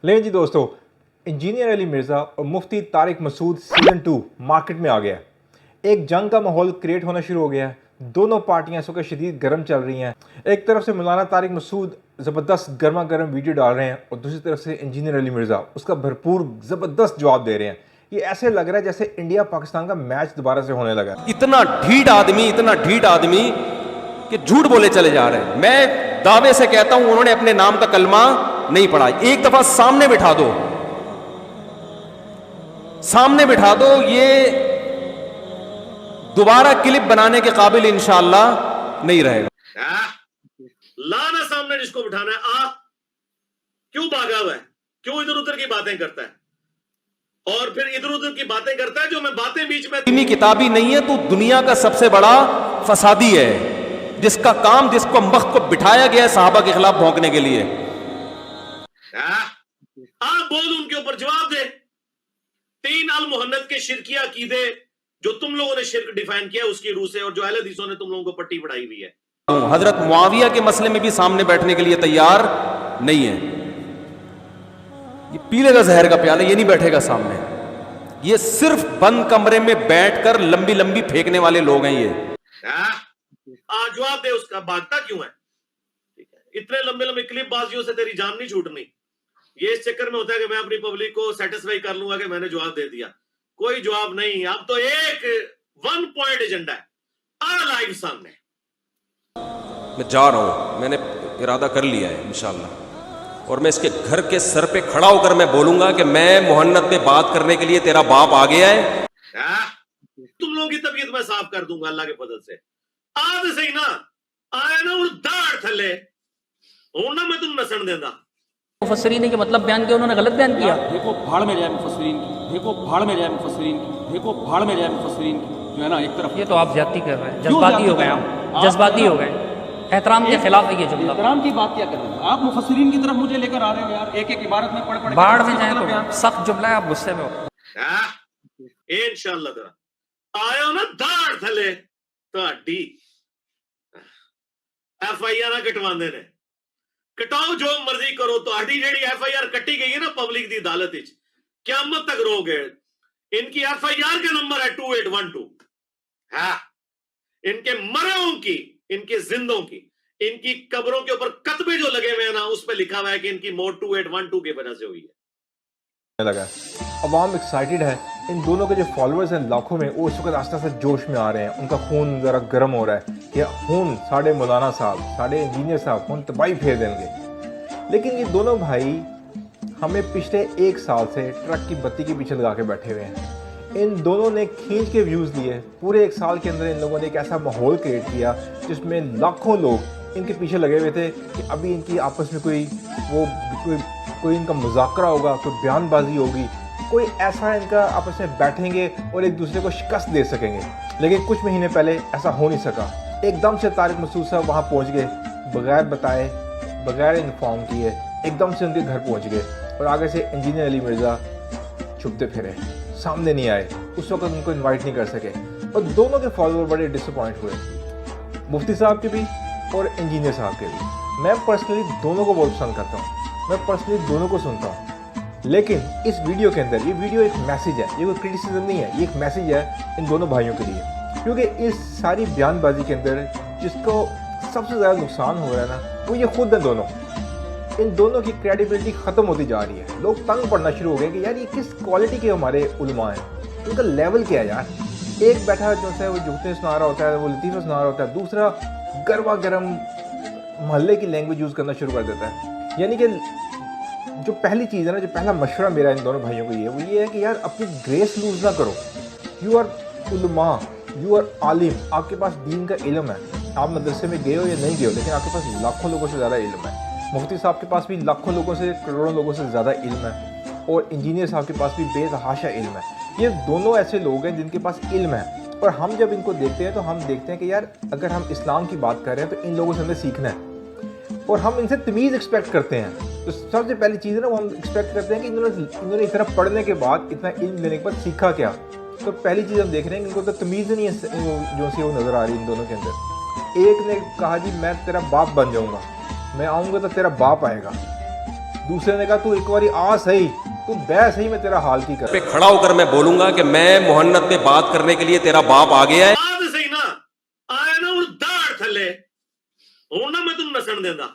लेकिन जी दोस्तों, इंजीनियर अली मिर्ज़ा और मुफ्ती तारिक मसूद सीज़न 2 मार्केट में आ गया। एक जंग का माहौल क्रिएट होना शुरू हो गया है। दोनों पार्टियां इस वक्त शदीद गर्म चल रही हैं। एक तरफ से मौलाना तारिक मसूद ज़बरदस्त गर्मा गर्म वीडियो डाल रहे हैं और दूसरी तरफ से इंजीनियर अली मिर्ज़ा उसका भरपूर ज़बरदस्त जवाब दे रहे हैं। ये ऐसे लग रहा है जैसे इंडिया पाकिस्तान का मैच दोबारा से होने लगा। इतना ढीठ आदमी कि झूठ बोले चले जा रहे हैं। मैं दावे से कहता हूं उन्होंने अपने नाम का कलमा नहीं पढ़ा। एक दफा सामने बिठा दो, ये दोबारा क्लिप बनाने के काबिल इंशाअल्लाह नहीं रहेगा। लाना सामने जिसको बिठाना है, आ क्यों भागा हुआ है, क्यों इधर उधर की बातें करता है और फिर इधर उधर की बातें करता है जो मैं बातें बीच में इतनी किताबी नहीं है तो दुनिया का सबसे बड़ा फसादी है, जिसका काम जिसको वक्त को बिठाया गया है साहबा के खिलाफ भौंकने के लिए। बोल उनके ऊपर जवाब दे। 3 अल मुहन्नद के शिरकिया अकीदे जो तुम लोगों ने शिरक डिफाइन किया उसकी रूह से, और जो अहले हदीसों ने तुम लोगों को पट्टी पढ़ाई हुई है। हजरत मुआविया के मसले में भी सामने बैठने के लिए तैयार नहीं है। ये पीले का जहर का प्याला, ये नहीं बैठेगा सामने। ये सिर्फ बंद कमरे में बैठकर लंबी लंबी फेंकने वाले लोग हैं ये। जवाब दे, उसका भागता क्यों है? ठीक है, इतने लंबे लंबे क्लिप बाजियों से तेरी जान नहीं छूटनी। ये इस चक्कर में होता है कि मैं अपनी पब्लिक को सेटिस्फाई कर लूंगा कि मैंने जवाब दे दिया। कोई जवाब नहीं। अब तो एक 1 पॉइंट एजेंडा है, आ लाइव सामने। मैं जा रहा हूं, मैंने इरादा कर लिया है इंशाअल्लाह, और मैं इसके घर के सर पे खड़ा होकर मैं बोलूंगा कि मैं मुहन्नद में बात करने के लिए तेरा बाप आ गया है। तुम लोगों की तबीयत मैं साफ कर दूंगा अल्लाह के फजल से। आज सही ना आए ना उन दाढ़ थले हूं ना मैं तुम नसन देंदा। मुफस्सिरीन ने के मतलब बयान किया, उन्होंने गलत बयान किया। देखो भाड़ में जाए मुफस्सिरीन की, देखो भाड़ में जाए मुफस्सिरीन की, देखो भाड़ में जाए मुफस्सिरीन की, जो है ना एक तरफ। ये तो आप ज्यादती कर रहे हैं, जज्बाती हो गए आप, जज्बाती हो गए। एहतराम के खिलाफ है ये जुमला। एहतराम की बात क्या कर रहे हो आप? मुफस्सिरीन की तरफ मुझे लेकर आ रहे हो यार, एक एक इबारत में पढ़ बाढ़ में जाए तो सख्त जुमला है, आप गुस्से में हो। इंशाअल्लाह तेरा आयो ना दाढ़ थले ਤੁਹਾਡੀ FIR कटवांदे ने, कटाओ जो मर्जी करो। ਤੁਹਾਡੀ ਜਿਹੜੀ FIR ਕੱਟੀ गई है ना पब्लिक दी अदालत विच, क़यामत तक रोगे। इनकी FIR का नंबर है 2812। हाँ, इनके मरों की, इनके जिंदों की, इनकी कब्रों के ऊपर कतबे जो लगे हुए हैं ना, उस पे लिखा हुआ है कि इनकी मौत 2812 की वजह से हुई है। लगा अवाम एक्साइटेड है। इन दोनों के जो फॉलोअर्स हैं लाखों में, वो इस वक्त आस्ते आस्ते जोश में आ रहे हैं। उनका खून ज़रा गर्म हो रहा है कि खून साढ़े मौलाना साहब, साढ़े इंजीनियर साहब खून तबाही फेर देंगे। लेकिन ये दोनों भाई हमें पिछले 1 साल से ट्रक की बत्ती के पीछे लगा के बैठे हुए हैं। इन दोनों ने खींच के व्यूज़ लिए। पूरे 1 साल के अंदर इन लोगों ने एक ऐसा माहौल क्रिएट किया जिसमें लाखों लोग इनके पीछे लगे हुए थे कि अभी इनकी आपस में कोई इनका मुज़ाकरा होगा, कोई बयानबाजी होगी, कोई ऐसा इनका आपस में बैठेंगे और एक दूसरे को शिकस्त दे सकेंगे। लेकिन कुछ महीने पहले ऐसा हो नहीं सका। एकदम से तारिक मसूद साहब वहाँ पहुँच गए, बगैर बताए, बगैर इन्फॉर्म किए, एकदम से उनके घर पहुँच गए। और आगे से इंजीनियर अली मिर्ज़ा छुपते फिरे, सामने नहीं आए। उस वक्त उनको इन्वाइट नहीं कर सके और दोनों के फॉलोअर बड़े डिसअपॉइंट हुए, मुफ्ती साहब के भी और इंजीनियर साहब के भी। मैं पर्सनली दोनों को बहुत पसंद करता हूँ, मैं पर्सनली दोनों को सुनता हूँ। लेकिन इस वीडियो के अंदर, ये वीडियो एक मैसेज है, ये कोई क्रिटिसिज्म नहीं है, ये एक मैसेज है इन दोनों भाइयों के लिए। क्योंकि इस सारी बयानबाजी के अंदर जिसको सबसे ज़्यादा नुकसान हो रहा है ना, वो ये खुद है दोनों। इन दोनों की क्रेडिबिलिटी ख़त्म होती जा रही है। लोग तंग पड़ना शुरू हो गए कि यार ये किस क्वालिटी के हमारे उलमा हैं, उनका लेवल क्या है यार। एक बैठा जो है वो जूते सुना रहा होता है, वो लतीफ़े सुना रहा होता है, दूसरा गर्मा गर्म मोहल्ले की लैंग्वेज यूज़ करना शुरू कर देता है। यानी कि जो पहली चीज़ है ना, जो पहला मशवरा मेरा इन दोनों भाइयों को वो ये है कि यार अपनी ग्रेस लूज़ ना करो। यू आर उलमा, यू आर आलिम, आपके पास दीन का इल्म है। आप मदरसे में गए हो या नहीं गए हो, लेकिन आपके पास लाखों लोगों से ज़्यादा इल्म है। मुफ्ती साहब के पास भी लाखों लोगों से, करोड़ों लोगों से ज़्यादा इल्म है, और इंजीनियर साहब के पास भी बेतहाशा इल्म है। ये दोनों ऐसे लोग हैं जिनके पास इल्म है। और हम जब इनको देखते हैं तो हम देखते हैं कि यार अगर हम इस्लाम की बात कर रहे हैं तो इन लोगों से हमें सीखना है, और हम इनसे तमीज़ एक्सपेक्ट करते हैं। तो सबसे पहली चीज़ है ना, वो हम एक्सपेक्ट करते हैं कि इन्होंने इतना पढ़ने के बाद, इतना इल्म लेने के बाद सीखा क्या। तो पहली चीज़ हम देख रहे हैं कि इनको तो तमीज़ नहीं है जो सी वो नज़र आ रही है इन दोनों के अंदर। एक ने कहा जी मैं तेरा बाप बन जाऊँगा, मैं आऊँगा तो तेरा बाप आएगा। दूसरे ने कहा तू एक बारी आ सही, तू बह सही, मैं तेरा हाल की कर। पे खड़ा होकर मैं बोलूंगा कि मैं मोहन्नत में बात करने के लिए तेरा बाप आ गया है। बात सही ना आया ना उन दाड़ थले हूं ना मैं तुम नसन देंदा।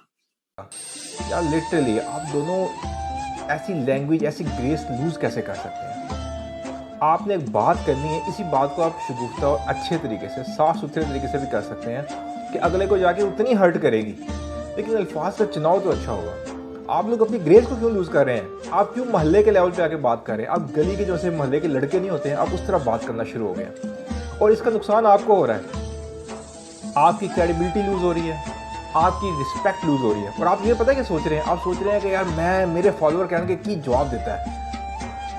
यार लिटरली आप दोनों ऐसी लैंग्वेज, ऐसी ग्रेस लूज कैसे कर सकते हैं? आपने एक बात करनी है, इसी बात को आप शगुफ्ता और अच्छे तरीके से, साफ सुथरे तरीके से भी कर सकते हैं कि अगले को जाके उतनी हर्ट करेगी, लेकिन अल्फाज का चुनाव तो अच्छा होगा। आप लोग अपनी ग्रेस को क्यों लूज कर रहे हैं? आप क्यों मोहल्ले के लेवल पे आके बात कर रहे हैं? आप गली के जो से मोहल्ले के लड़के नहीं होते हैं, आप उस तरह बात करना शुरू हो गए हैं, और इसका नुकसान आपको हो रहा है। आपकी क्रेडिबिलिटी लूज हो रही है, आपकी रिस्पेक्ट लूज हो रही है। और आप ये पता है क्या सोच रहे हैं? आप सोच रहे हैं कि यार मैं, मेरे फॉलोअर कहने के की जवाब देता है,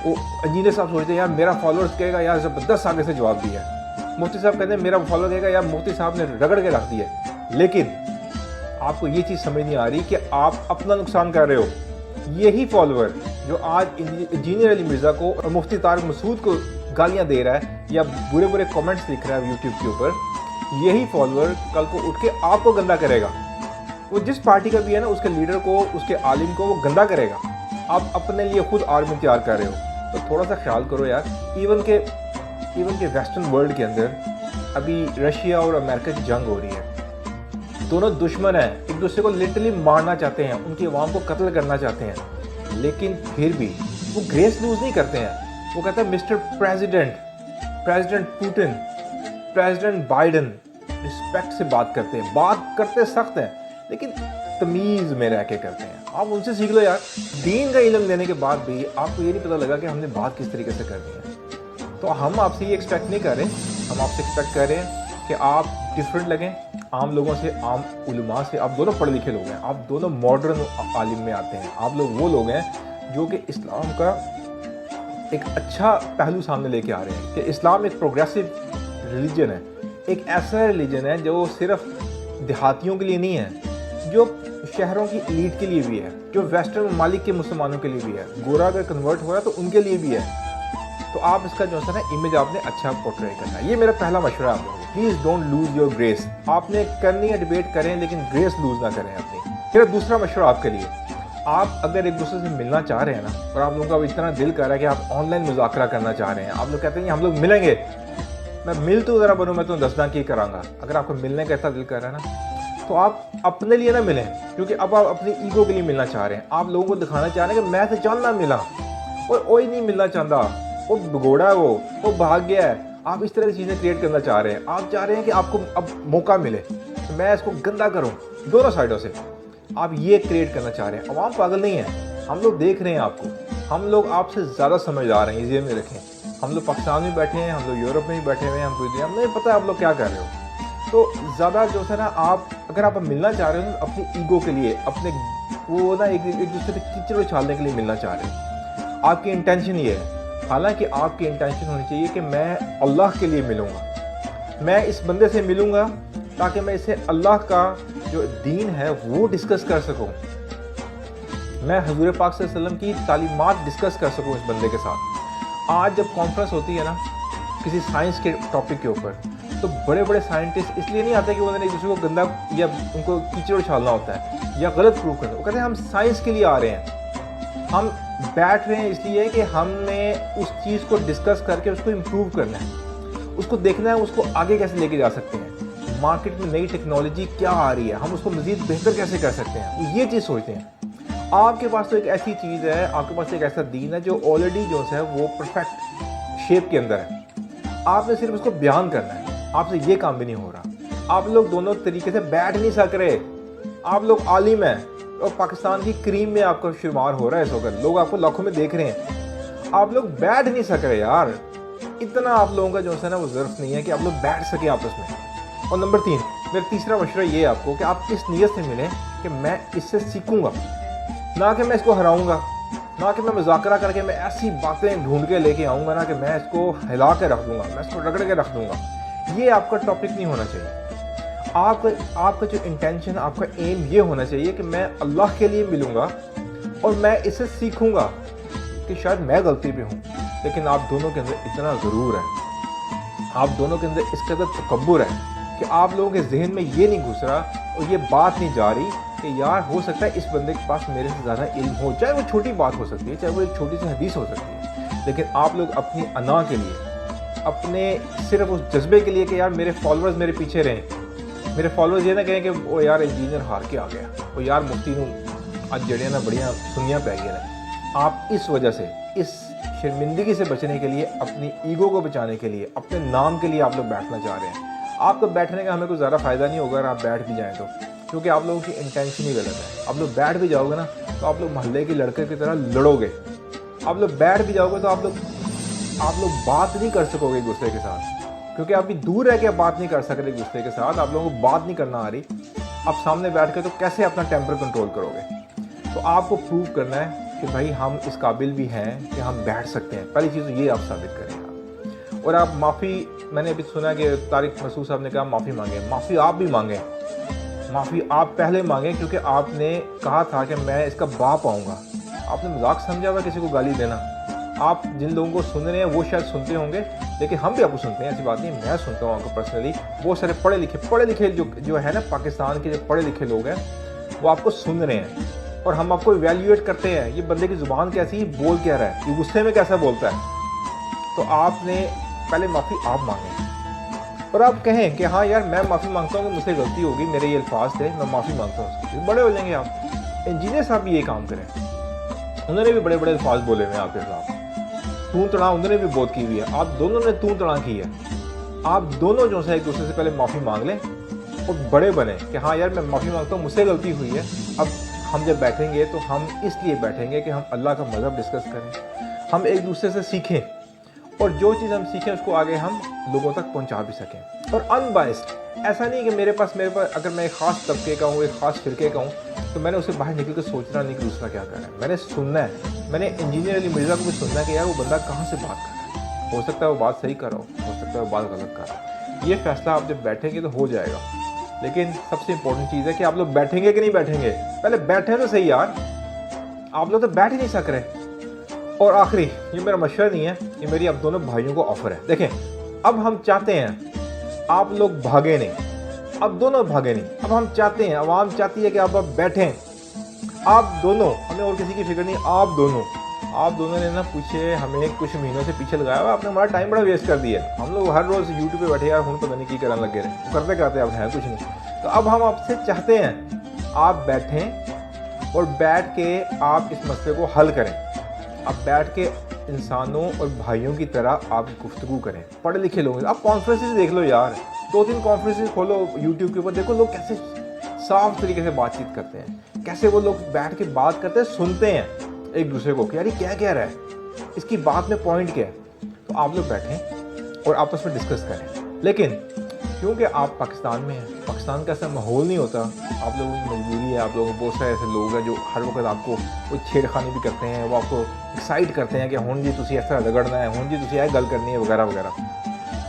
वो इंजीनियर साहब सोचते हैं यार मेरा फॉलोअर्स कहेगा यार ज़बरदस्त आगे से जवाब दिया है। मुफ्ती साहब कहते हैं मेरा फॉलोअर कहेगा यार मुफ्ती साहब ने रगड़ के रख दिया है। लेकिन आपको ये चीज़ समझ नहीं आ रही कि आप अपना नुकसान कर रहे हो। यही फॉलोअर जो आज इंजीनियर अली मिर्ज़ा को और मुफ्ती तारिक मसूद को गालियाँ दे रहा है या बुरे बुरे कमेंट्स लिख रहा है यूट्यूब के ऊपर, यही फॉलोअर कल को उठ के आपको गंदा करेगा। वो जिस पार्टी का भी है ना, उसके लीडर को, उसके आलिम को वो गंदा करेगा। आप अपने लिए खुद आर्मी तैयार कर रहे हो, तो थोड़ा सा ख्याल करो यार। इवन के वेस्टर्न वर्ल्ड के अंदर अभी रशिया और अमेरिका की जंग हो रही है। दोनों दुश्मन हैं, एक दूसरे को लिटरली मारना चाहते हैं, उनकी आवाम को कत्ल करना चाहते हैं, लेकिन फिर भी वो ग्रेस लूज नहीं करते हैं। वो कहते हैं mister president, president Putin, president Biden, respect से बात करते हैं, बात करते सख्त हैं, लेकिन तमीज़ में रह के करते हैं। आप उनसे सीख लो यार। दीन का इल्म देने के बाद भी आपको ये नहीं पता लगा कि हमने बात किस तरीके से करनी है। तो हम आपसे ये एक्सपेक्ट नहीं कर रहे, हम आपसे एक्सपेक्ट कर रहे हैं कि आप डिफरेंट लगें आम लोगों से, आम उलमा से। आप दोनों पढ़े लिखे लोग हैं, आप दोनों मॉडर्न आलिम में आते हैं। आप लोग वो लोग हैं जो कि इस्लाम का एक अच्छा पहलू सामने लेके आ रहे हैं कि इस्लाम एक प्रोग्रेसिव रिलीजन है, एक ऐसा रिलीजन है जो सिर्फ देहातियों के लिए नहीं है, जो शहरों की एलीट के लिए भी है, जो वेस्टर्न ममालिक के मुसलमानों के लिए भी है। गोरा अगर कन्वर्ट हो रहा है तो उनके लिए भी है। तो आप इसका जो है ना इमेज आपने अच्छा पोर्ट्रे करना है। ये मेरा पहला मशवरा है आप लोगों को। Please don't lose your grace. आपने करनी है डिबेट करें, लेकिन ग्रेस लूज ना करें अपनी। फिर दूसरा मशवरा आपके लिए, आप अगर एक दूसरे से मिलना चाह रहे हैं ना, और आप लोगों का इतना दिल कर रहा है कि आप ऑनलाइन मुज़ाकरा करना चाह रहे हैं, आप लोग कहते हैं हम लोग मिलेंगे, मैं मिल तो ज़रा बनूँ, मैं तो दसना की कराँगा। अगर आपको मिलने का ऐसा दिल कर रहा है ना, तो आप अपने लिए ना मिलें, क्योंकि अब आप अपनी ईगो के लिए मिलना चाह रहे हैं। आप लोगों को दिखाना चाह रहे हैं कि मैं तो चल ना मिला, और कोई नहीं मिलना चाहता, वो भगोड़ा है, वो भाग गया है। आप इस तरह की चीज़ें क्रिएट करना चाह रहे हैं। आप चाह रहे हैं कि आपको अब मौका मिले, तो मैं इसको गंदा करूं दोनों साइडों से। आप ये क्रिएट करना चाह रहे हैं। अवाम पागल नहीं है, हम लोग देख रहे हैं आपको। हम लोग आपसे ज़्यादा समझदार हैं, ये में रखें। हम लोग पाकिस्तान में बैठे हैं, हम लोग यूरोप में भी बैठे हुए हैं, हम पूरी दुनिया में, हमें पता है आप लोग क्या कर रहे हो। तो ज़्यादा जो है ना, आप अगर आप मिलना चाह रहे हो तो अपनी ईगो के लिए, अपने वो ना एक दूसरे पे कीचड़ उछालने के लिए मिलना चाह रहे हैं। आपकी इंटेंशन ये है। हालांकि आपकी इंटेंशन होनी चाहिए कि मैं अल्लाह के लिए मिलूँगा, मैं इस बंदे से मिलूँगा ताकि मैं इसे अल्लाह का जो दीन है वो डिस्कस कर सकूँ, मैं हजूर पाक सल्लल्लाहु अलैहि वसल्लम की तालीमात डिस्कस कर सकूँ इस बंदे के साथ। आज जब कॉन्फ्रेंस होती है ना किसी साइंस के टॉपिक के ऊपर, तो बड़े बड़े साइंटिस्ट इसलिए नहीं आते कि उन्होंने एक दूसरे को गंदा या उनको कीचड़ उछालना होता है या गलत प्रूव करना। वो कहते हैं हम साइंस के लिए आ रहे हैं, हम बैठ रहे हैं इसलिए कि हमने उस चीज़ को डिस्कस करके उसको इम्प्रूव करना है, उसको देखना है उसको आगे कैसे लेके जा सकते हैं, मार्केट में नई टेक्नोलॉजी क्या आ रही है, हम उसको मज़ीद बेहतर कैसे कर सकते हैं। वो ये चीज़ सोचते हैं। आपके पास तो एक ऐसी चीज़ है, आपके पास एक ऐसा दीन है जो ऑलरेडी जो है वो परफेक्ट शेप के अंदर है। आपने सिर्फ उसको बयान करना है। आपसे ये काम भी नहीं हो रहा। आप लोग दोनों तरीके से बैठ नहीं सक रहे। आप लोग आलिम हैं और पाकिस्तान की क्रीम में आपका शुमार हो रहा है इस वक्त, लोग आपको लाखों में देख रहे हैं। आप लोग बैठ नहीं सक रहे यार। इतना आप लोगों का जो है ना वो ज़रूरत नहीं है कि आप लोग बैठ सकें आपस में। और नंबर 3, मेरा तीसरा मशवरा ये है आपको कि आप इस नीयत से मिलें कि मैं इससे सीखूँगा, ना कि मैं इसको हराऊँगा, ना कि मैं मुज़ाकरा करके मैं ऐसी बातें ढूंढ के लेके आऊँगा ना कि मैं इसको हिला के रख दूँगा, मैं इसको रगड़ के रख दूँगा। ये आपका टॉपिक नहीं होना चाहिए। आपका जो इंटेंशन, आपका एम ये होना चाहिए कि मैं अल्लाह के लिए मिलूँगा और मैं इससे सीखूँगा कि शायद मैं गलती पे हूँ, लेकिन आप दोनों के अंदर इतना ज़रूर है, आप दोनों के अंदर इस कदर तकब्बुर है कि आप लोगों के जहन में ये नहीं घुस रहा और ये बात नहीं जा रही کہ یار ہو سکتا ہے اس بندے کے پاس میرے سے زیادہ علم ہو, چاہے وہ چھوٹی بات ہو سکتی ہے, چاہے وہ ایک چھوٹی سی حدیث ہو سکتی ہے, لیکن آپ لوگ اپنی انا کے لیے, اپنے صرف اس جذبے کے لیے کہ یار میرے فالوورز میرے پیچھے رہیں, میرے فالوورز یہ نہ کہیں کہ وہ یار انجینئر ہار کے آ گیا, وہ یار مفتی نوں اج جڑیاں نہ بڑیاں سنیاں پی گئی ہیں. آپ اس وجہ سے, اس شرمندگی سے بچنے کے لیے, اپنی ایگو کو بچانے کے لیے, اپنے نام کے لیے آپ لوگ بیٹھنا چاہ رہے ہیں. آپ کو بیٹھنے کا ہمیں کوئی زیادہ فائدہ نہیں ہوگا اگر آپ بیٹھ بھی جائیں تو, کیونکہ آپ لوگوں کی انٹینشن ہی غلط ہے. آپ لوگ بیٹھ بھی جاؤ گے نا تو آپ لوگ محلے کے لڑکے کی طرح لڑو گے. آپ لوگ بیٹھ بھی جاؤ گے تو آپ لوگ بات نہیں کر سکو گے ایک دوسرے کے ساتھ, کیونکہ آپ بھی دور رہ کے آپ بات نہیں کر سکتے ایک دوسرے کے ساتھ. آپ لوگوں کو بات نہیں کرنا آ رہی, آپ سامنے بیٹھ کے تو کیسے اپنا ٹیمپر کنٹرول کرو گے؟ تو آپ کو پروو کرنا ہے کہ بھائی ہم اس قابل بھی ہیں کہ ہم بیٹھ سکتے ہیں. پہلی چیز یہ آپ ثابت کریں آپ. اور آپ معافی, میں نے ابھی سنا کہ طارق مسعود صاحب نے کہا معافی مانگیں. معافی آپ بھی مانگیں, معافی آپ پہلے مانگیں, کیونکہ آپ نے کہا تھا کہ میں اس کا باپ آؤں گا. آپ نے مذاق سمجھا ہوا کسی کو گالی دینا. آپ جن لوگوں کو سن رہے ہیں وہ شاید سنتے ہوں گے, لیکن ہم بھی آپ کو سنتے ہیں, ایسی بات نہیں. میں سنتا ہوں آپ کو پرسنلی. بہت سارے پڑھے لکھے جو ہے نا پاکستان کے جو پڑھے لکھے لوگ ہیں وہ آپ کو سن رہے ہیں, اور ہم آپ کو ایویلیویٹ کرتے ہیں. یہ بندے کی زبان کیسی, بول کیا رہا ہے, یہ غصے میں کیسا بولتا ہے. تو آپ نے پہلے معافی آپ مانگیں, اور آپ کہیں کہ ہاں یار میں معافی مانگتا ہوں کہ مجھ سے غلطی ہوگی, میرے یہ الفاظ تھے, میں معافی مانگتا ہوں اس کے. بڑے ہو جائیں گے آپ. انجینئر صاحب بھی یہ کام کریں, انہوں نے بھی بڑے بڑے الفاظ بولے ہوئے ہیں آپ کے خلاف. توں تڑاں انہوں نے بھی بہت کی ہوئی ہے. آپ دونوں نے توں تڑاں کی ہے. آپ دونوں جو ہے ایک دوسرے سے پہلے معافی مانگ لیں اور بڑے بنیں کہ ہاں یار میں معافی مانگتا ہوں, مجھ سے غلطی ہوئی ہے. اب ہم جب بیٹھیں گے تو ہم اس لیے بیٹھیں گے کہ ہم اللہ کا مذہب ڈسکس کریں, ہم ایک دوسرے سے سیکھیں, اور جو چیز ہم سیکھیں اس کو آگے ہم لوگوں تک پہنچا بھی سکیں. اور انبائسڈ, ایسا نہیں کہ میرے پاس اگر میں ایک خاص طبقے کا ہوں, ایک خاص فرقے کا ہوں, تو میں نے اسے باہر نکل کے سوچنا نہیں کہ دوسرا کیا کر رہا ہے. میں نے سننا ہے. میں نے انجینئر علی مرزا کو بھی سننا ہے کہ یار وہ بندہ کہاں سے بات کر رہا ہے. ہو سکتا ہے وہ بات صحیح کر رہا ہو سکتا ہے وہ بات غلط کر رہا ہے. یہ فیصلہ آپ جب بیٹھیں گے تو ہو جائے گا. لیکن سب سے امپورٹنٹ چیز ہے کہ آپ لوگ بیٹھیں گے کہ نہیں بیٹھیں گے. پہلے بیٹھیں تو صحیح یار, آپ لوگ تو بیٹھ ہی نہیں سک رہے. اور آخری, یہ میرا مشورہ نہیں ہے, یہ میری آپ دونوں بھائیوں کو آفر ہے. دیکھیں, اب ہم چاہتے ہیں آپ لوگ بھاگیں نہیں, اب دونوں بھاگیں نہیں. اب ہم چاہتے ہیں, عوام چاہتی ہے کہ آپ بیٹھیں. آپ دونوں, ہمیں اور کسی کی فکر نہیں, آپ دونوں نے نا پوچھے ہمیں کچھ مہینوں سے پیچھے لگایا ہوا. آپ نے ہمارا ٹائم بڑا ویسٹ کر دیا. ہم لوگ ہر روز یوٹیوب پہ بیٹھے یار ہوں پتہ نہیں کی کرنے لگے رہے, کرتے اب ہے کچھ نہیں. تو اب ہم آپ سے چاہتے ہیں آپ بیٹھیں اور بیٹھ کے آپ اس مسئلے کو حل کریں. آپ بیٹھ کے انسانوں اور بھائیوں کی طرح آپ گفتگو کریں. پڑھے لکھے لوگ, آپ کانفرنسز دیکھ لو یار, 2-3 کانفرنسز کھولو یوٹیوب کے اوپر, دیکھو لوگ کیسے صاف طریقے سے بات چیت کرتے ہیں, کیسے وہ لوگ بیٹھ کے بات کرتے ہیں, سنتے ہیں ایک دوسرے کو کہ یار یہ کیا کہہ رہا ہے, اس کی بات میں پوائنٹ کیا ہے. تو آپ لوگ بیٹھیں اور آپس میں ڈسکس کریں. لیکن کیونکہ آپ پاکستان میں ہیں, پاکستان کا ایسا ماحول نہیں ہوتا, آپ لوگوں کی مجبوری ہے, آپ لوگوں بہت سارے ایسے لوگ ہیں جو ہر وقت آپ کو کوئی چھیڑ خانی بھی کرتے ہیں, وہ آپ کو ایکسائٹ کرتے ہیں کہ ہوں جی تسی ایسا رگڑنا ہے, ہوں جی تسی یہ گل کرنی ہے وغیرہ وغیرہ.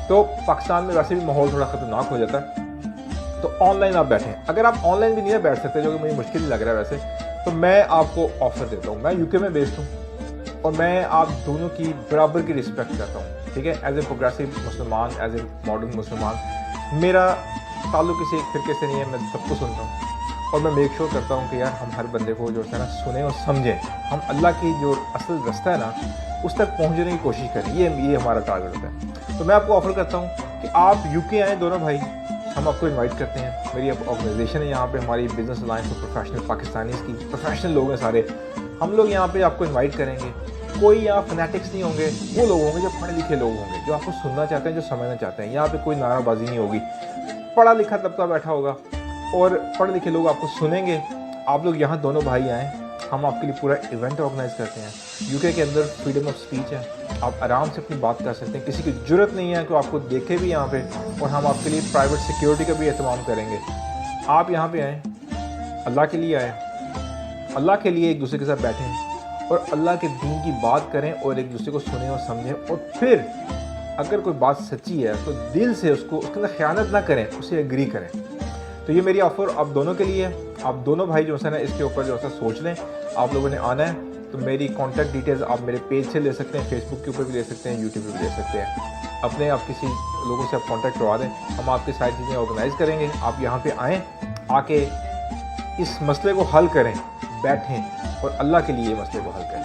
تو پاکستان میں ویسے بھی ماحول تھوڑا خطرناک ہو جاتا ہے. تو آن لائن آپ بیٹھیں. اگر آپ آن لائن بھی نہیں بیٹھ سکتے, جو کہ مجھے مشکل ہی لگ رہا ہے ویسے, تو میں آپ کو آفر دیتا ہوں. میں UK میں بیسڈ ہوں اور میں آپ دونوں کی برابر کی رسپیکٹ کرتا ہوں, ٹھیک ہے. ایز اے پروگریسو مسلمان, ایز اے ماڈرن مسلمان, میرا تعلق کسی ایک فرقے سے نہیں ہے. میں سب کو سنتا ہوں اور میں میک شور کرتا ہوں کہ یار ہم ہر بندے کو جو ہے نا سنیں اور سمجھیں. ہم اللہ کی جو اصل رستہ ہے نا اس تک پہنچنے کی کوشش کریں. یہ ہمارا ٹارگیٹ ہوتا ہے. تو میں آپ کو آفر کرتا ہوں کہ آپ UK آئیں دونوں بھائی, ہم آپ کو انوائٹ کرتے ہیں. میری آرگنائزیشن ہے یہاں پہ, ہماری business alliance of professional Pakistanis کی, پروفیشنل لوگ ہیں سارے. ہم لوگ یہاں پہ آپ کو انوائٹ کریں گے. کوئی یہاں فنیٹکس نہیں ہوں گے, وہ لوگ ہوں گے جو پڑھے لکھے لوگ ہوں گے, جو آپ کو سننا چاہتے ہیں, جو سمجھنا چاہتے ہیں. یہاں پہ کوئی نعرہ بازی نہیں ہوگی. پڑھا لکھا طبقہ بیٹھا ہوگا اور پڑھے لکھے لوگ آپ کو سنیں گے. آپ لوگ یہاں دونوں بھائی آئیں, ہم آپ کے لیے پورا ایونٹ آرگنائز کرتے ہیں. UK کے اندر فریڈم آف اسپیچ ہے, آپ آرام سے اپنی بات کر سکتے ہیں. کسی کی ضرورت نہیں ہے کہ آپ کو دیکھے بھی یہاں پہ, اور ہم آپ کے لیے پرائیویٹ سیکیورٹی کا بھی اہتمام کریں گے. آپ یہاں پہ آئیں, اللہ کے لیے آئیں, اللہ کے لیے ایک دوسرے کے ساتھ بیٹھیں اور اللہ کے دین کی بات کریں اور ایک دوسرے کو سنیں اور سمجھیں. اور پھر اگر کوئی بات سچی ہے تو دل سے اس کے اندر خیانت نہ کریں, اسے ایگری کریں. تو یہ میری آفر آپ دونوں کے لیے ہے. آپ دونوں بھائی جو ہے نا اس کے اوپر جو ہے سوچ لیں. آپ لوگوں نے آنا ہے تو میری کانٹیکٹ ڈیٹیلز آپ میرے پیج سے لے سکتے ہیں, فیس بک کے اوپر بھی لے سکتے ہیں, یوٹیوب پہ بھی لے سکتے ہیں. آپ کسی لوگوں سے آپ کانٹیکٹ کروا دیں, ہم آپ کی ساری چیزیں آرگنائز کریں گے. آپ یہاں پہ آئیں, آ کے اس مسئلے کو حل کریں, بیٹھیں اور اللہ کے لیے مسئلے کو حل کریں.